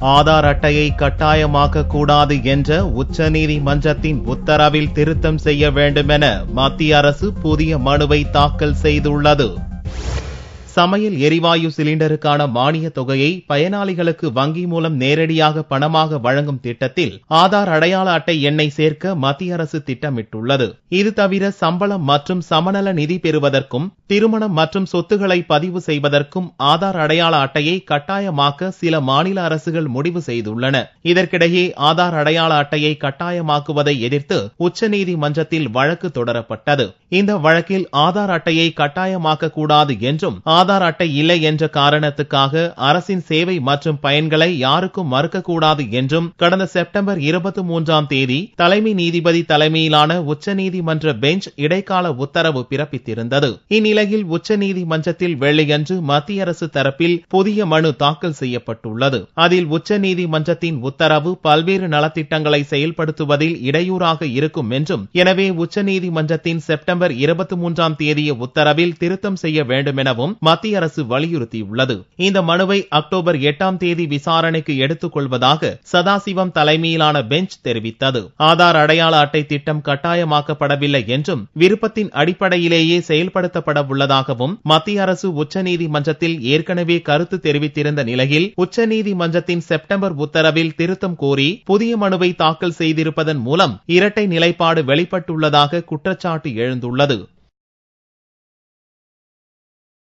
ஆதார் அட்டையை கட்டாயமாக்க கூடாது என்ற உச்சநீதிமன்றத்தின் உத்தரவில் திருத்தம் செய்ய வேண்டுமென மத்திய அரசு புதிய மனுவை தாக்கல் செய்துள்ளது. சமையல் எரிவாயு சிலிண்டருக்கான மானிய தொகையை பயனாளிகளுக்கு வங்கி மூலம் நேரடியாக பணமாக வழங்கும் திட்டத்தில் ஆதார் அடையாள அட்டை எண்ணை சேர்க்க மத்திய அரசு திட்டமிட்டுள்ளது. இது தவிர சம்பளம் மற்றும் சமநல நிதி பெறுவதற்கும் திருமணம் மற்றும் சொத்துக்களை பதிவு செய்வதற்கும் ஆதார் அடையாள அட்டையை கட்டாயமாக்க சில மாநில அரசுகள் முடிவு செய்துள்ளன. இதற்கிடையே ஆதார் அடையாள அட்டையை கட்டாயமாக்குவதை எதிர்த்து உச்சநீதிமன்றத்தில் வழக்கு தொடரப்பட்டது. இந்த வழக்கில் ஆதார் அட்டையை கட்டாயமாக்க கூடாது என்றும் ஆதார் அட்டை இல்லை என்ற காரணத்துக்காக அரசின் சேவை மற்றும் பயன்களை யாருக்கும் மறுக்கக்கூடாது என்றும் கடந்த செப்டம்பர் 23 தலைமை நீதிபதி தலைமையிலான உச்சநீதிமன்ற பெஞ்ச் இடைக்கால உத்தரவு பிறப்பித்திருந்தது. இந்நிலையில் உச்சநீதிமன்றத்தில் வெள்ளியன்று மத்திய அரசு தரப்பில் புதிய மனு தாக்கல் செய்யப்பட்டுள்ளது. அதில் உச்சநீதிமன்றத்தின் உத்தரவு பல்வேறு நலத்திட்டங்களை செயல்படுத்துவதில் இடையூறாக இருக்கும் என்றும், எனவே உச்சநீதிமன்றத்தின் செப்டம்பர் 23 உத்தரவில் திருத்தம் செய்ய வேண்டும் எனவும் மத்திய அரசு வலியுறுத்தியுள்ளது. இந்த மனுவை அக்டோபர் 8 விசாரணைக்கு எடுத்துக் கொள்வதாக சதாசிவம் தலைமையிலான பெஞ்ச் தெரிவித்தது. ஆதார் அடையாள அட்டை திட்டம் கட்டாயமாக்கப்படவில்லை என்றும் விருப்பத்தின் அடிப்படையிலேயே செயல்படுத்தப்பட உள்ளதாகவும் மத்திய அரசு உச்சநீதிமன்றத்தில் ஏற்கனவே கருத்து தெரிவித்திருந்த நிலையில் உச்சநீதிமன்றத்தின் செப்டம்பர் உத்தரவில் திருத்தம் கோரி புதிய மனுவை தாக்கல் செய்திருப்பதன் மூலம் இரட்டை நிலைப்பாடு வெளிப்பட்டுள்ளதாக குற்றச்சாட்டு எழுந்துள்ளது.